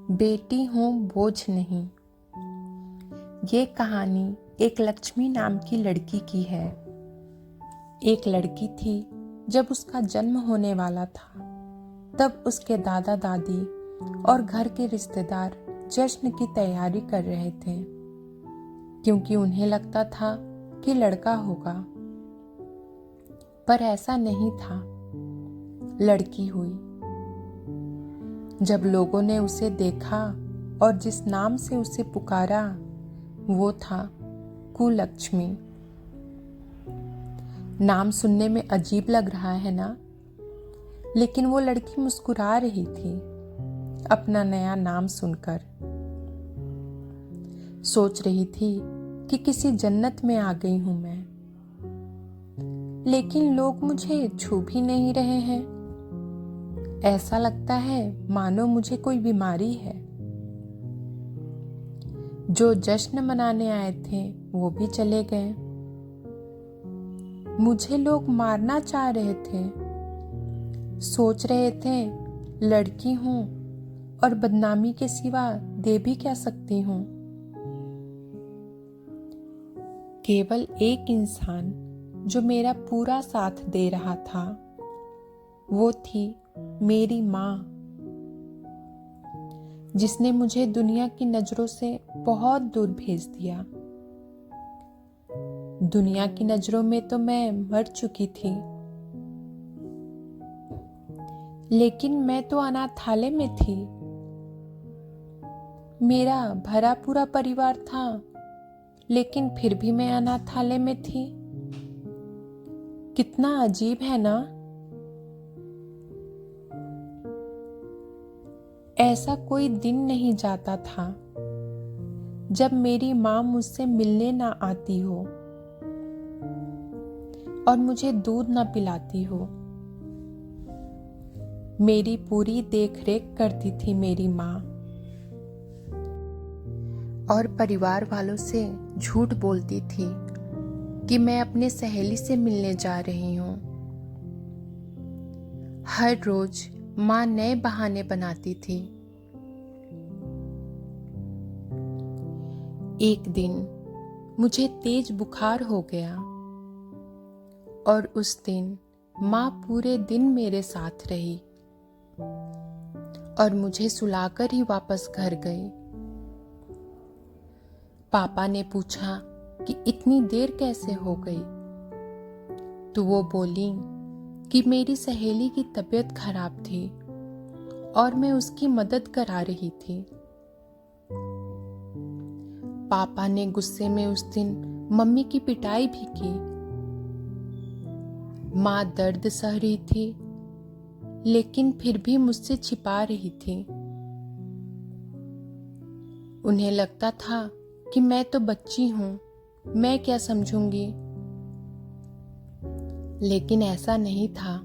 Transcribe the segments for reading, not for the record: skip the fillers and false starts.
बेटी हूँ बोझ नहीं। ये कहानी एक लक्ष्मी नाम की लड़की की है। एक लड़की थी, जब उसका जन्म होने वाला था तब उसके दादा दादी और घर के रिश्तेदार जश्न की तैयारी कर रहे थे, क्योंकि उन्हें लगता था कि लड़का होगा। पर ऐसा नहीं था, लड़की हुई। जब लोगों ने उसे देखा और जिस नाम से उसे पुकारा वो था कुलक्ष्मी। नाम सुनने में अजीब लग रहा है ना, लेकिन वो लड़की मुस्कुरा रही थी अपना नया नाम सुनकर। सोच रही थी कि किसी जन्नत में आ गई हूं मैं, लेकिन लोग मुझे छू भी नहीं रहे हैं। ऐसा लगता है मानो मुझे कोई बीमारी है। जो जश्न मनाने आए थे वो भी चले गए। मुझे लोग मारना चाह रहे थे। सोच रहे थे लड़की हूं और बदनामी के सिवा दे भी क्या सकती हूं। केवल एक इंसान जो मेरा पूरा साथ दे रहा था वो थी मेरी माँ, जिसने मुझे दुनिया की नजरों से बहुत दूर भेज दिया। दुनिया की नजरों में तो मैं मर चुकी थी, लेकिन मैं तो अनाथालय में थी। मेरा भरा पूरा परिवार था, लेकिन फिर भी मैं अनाथालय में थी। कितना अजीब है ना। ऐसा कोई दिन नहीं जाता था जब मेरी माँ मुझसे मिलने ना आती हो और मुझे दूध ना पिलाती हो। मेरी पूरी देखरेख करती थी मेरी माँ, और परिवार वालों से झूठ बोलती थी कि मैं अपने सहेली से मिलने जा रही हूँ। हर रोज माँ नए बहाने बनाती थी। एक दिन मुझे तेज बुखार हो गया और उस दिन माँ पूरे दिन मेरे साथ रही और मुझे सुलाकर ही वापस घर गई। पापा ने पूछा कि इतनी देर कैसे हो गई, तो वो बोली कि मेरी सहेली की तबीयत खराब थी और मैं उसकी मदद करा रही थी। पापा ने गुस्से में उस दिन मम्मी की पिटाई भी की। माँ दर्द सह रही थी, लेकिन फिर भी मुझसे छिपा रही थी। उन्हें लगता था कि मैं तो बच्ची हूं, मैं क्या समझूंगी। लेकिन ऐसा नहीं था,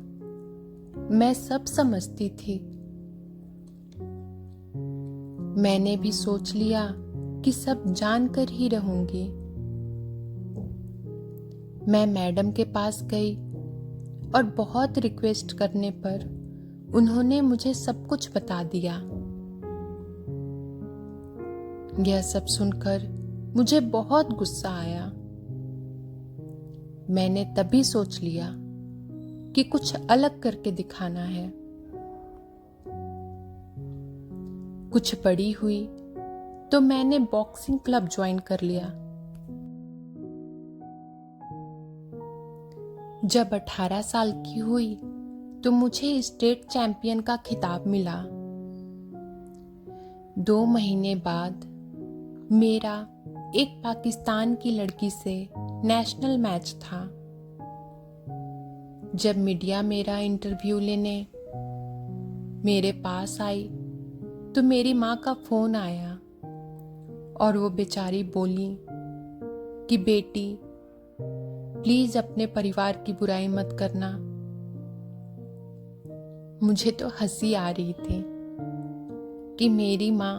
मैं सब समझती थी। मैंने भी सोच लिया कि सब जानकर ही रहूंगी। मैं मैडम के पास गई और बहुत रिक्वेस्ट करने पर उन्होंने मुझे सब कुछ बता दिया। यह सब सुनकर मुझे बहुत गुस्सा आया। मैंने तभी सोच लिया कि कुछ अलग करके दिखाना है। कुछ बड़ी हुई तो मैंने बॉक्सिंग क्लब ज्वाइन कर लिया। जब 18 साल की हुई तो मुझे स्टेट चैंपियन का खिताब मिला। 2 महीने बाद मेरा एक पाकिस्तान की लड़की से नेशनल मैच था। जब मीडिया मेरा इंटरव्यू लेने मेरे पास आई तो मेरी माँ का फोन आया और वो बेचारी बोली कि बेटी प्लीज अपने परिवार की बुराई मत करना। मुझे तो हंसी आ रही थी कि मेरी माँ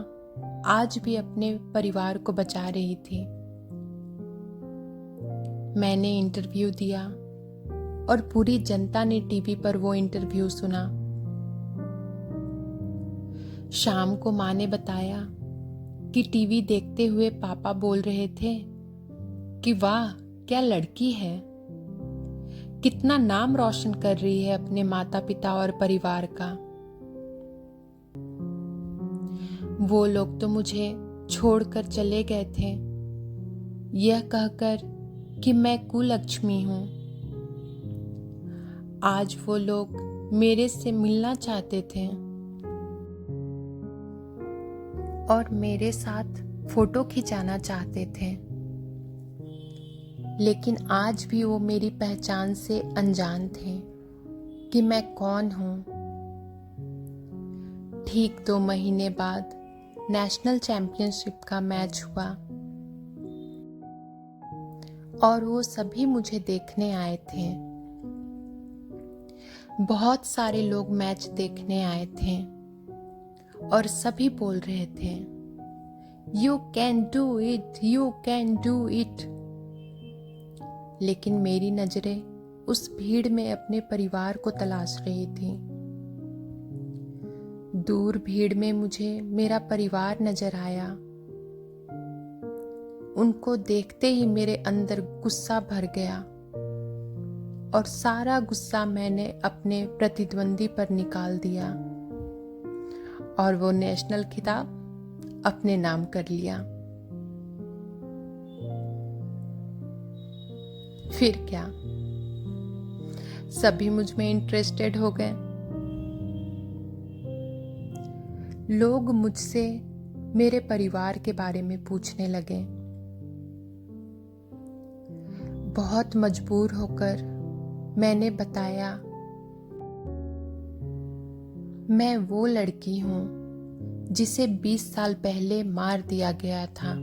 आज भी अपने परिवार को बचा रही थी। मैंने इंटरव्यू दिया और पूरी जनता ने टीवी पर वो इंटरव्यू सुना। शाम को माँ ने बताया कि टीवी देखते हुए पापा बोल रहे थे कि वाह क्या लड़की है, कितना नाम रोशन कर रही है अपने माता पिता और परिवार का। वो लोग तो मुझे छोड़कर चले गए थे, यह कहकर कि मैं कुलक्ष्मी हूं। आज वो लोग मेरे से मिलना चाहते थे और मेरे साथ फोटो खिंचाना चाहते थे, लेकिन आज भी वो मेरी पहचान से अनजान थे कि मैं कौन हूं। ठीक 2 महीने बाद नेशनल चैंपियनशिप का मैच हुआ और वो सभी मुझे देखने आए थे। बहुत सारे लोग मैच देखने आए थे और सभी बोल रहे थे, you can do it, you can do it. लेकिन मेरी नजरें उस भीड़ में अपने परिवार को तलाश रही थी। दूर भीड़ में मुझे मेरा परिवार नजर आया। उनको देखते ही मेरे अंदर गुस्सा भर गया और सारा गुस्सा मैंने अपने प्रतिद्वंदी पर निकाल दिया और वो नेशनल खिताब अपने नाम कर लिया। फिर क्या, सभी मुझ में इंटरेस्टेड हो गए। लोग मुझसे मेरे परिवार के बारे में पूछने लगे। बहुत मजबूर होकर मैंने बताया, मैं वो लड़की हूं जिसे 20 साल पहले मार दिया गया था,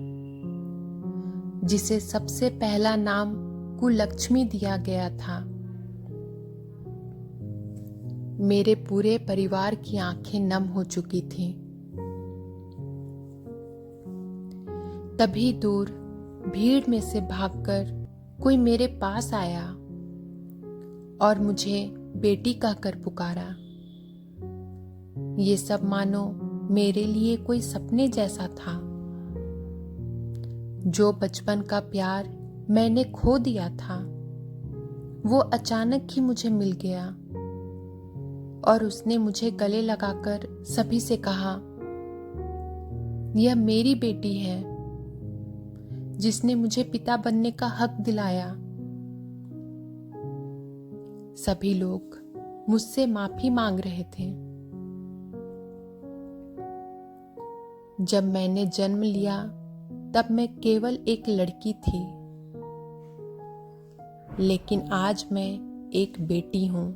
जिसे सबसे पहला नाम कुलक्ष्मी दिया गया था। मेरे पूरे परिवार की आंखें नम हो चुकी थीं। तभी दूर भीड़ में से भागकर कोई मेरे पास आया और मुझे बेटी कहकर पुकारा। ये सब मानो मेरे लिए कोई सपने जैसा था। जो बचपन का प्यार मैंने खो दिया था, वो अचानक ही मुझे मिल गया और उसने मुझे गले लगाकर सभी से कहा, यह मेरी बेटी है जिसने मुझे पिता बनने का हक दिलाया। सभी लोग मुझसे माफी मांग रहे थे। जब मैंने जन्म लिया तब मैं केवल एक लड़की थी, लेकिन आज मैं एक बेटी हूं।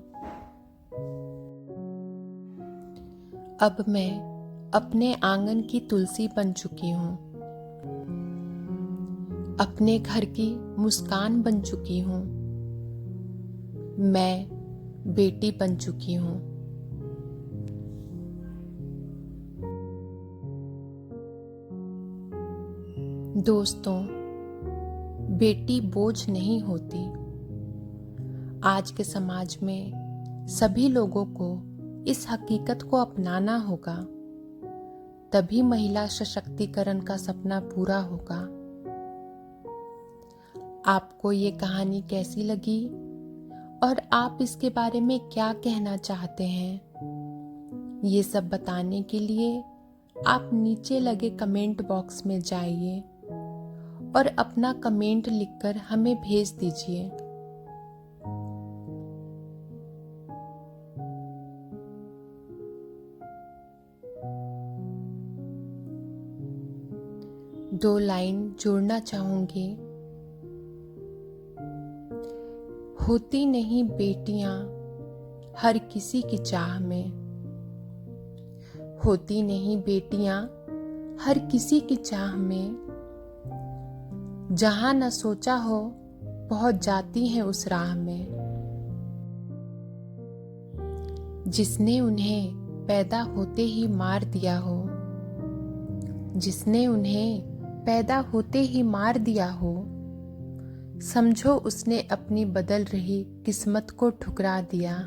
अब मैं अपने आंगन की तुलसी बन चुकी हूं, अपने घर की मुस्कान बन चुकी हूं। मैं बेटी बन चुकी हूं। दोस्तों, बेटी बोझ नहीं होती। आज के समाज में सभी लोगों को इस हकीकत को अपनाना होगा, तभी महिला सशक्तिकरण का सपना पूरा होगा। आपको ये कहानी कैसी लगी और आप इसके बारे में क्या कहना चाहते हैं, ये सब बताने के लिए आप नीचे लगे कमेंट बॉक्स में जाइए और अपना कमेंट लिखकर हमें भेज दीजिए। दो लाइन जोड़ना चाहूंगी। होती नहीं बेटियां हर किसी की चाह में, होती नहीं बेटियां हर किसी की चाह में। जहां न सोचा हो पहुंच जाती हैं उस राह में। जिसने उन्हें पैदा होते ही मार दिया हो, जिसने उन्हें पैदा होते ही मार दिया हो, समझो उसने अपनी बदल रही किस्मत को ठुकरा दिया।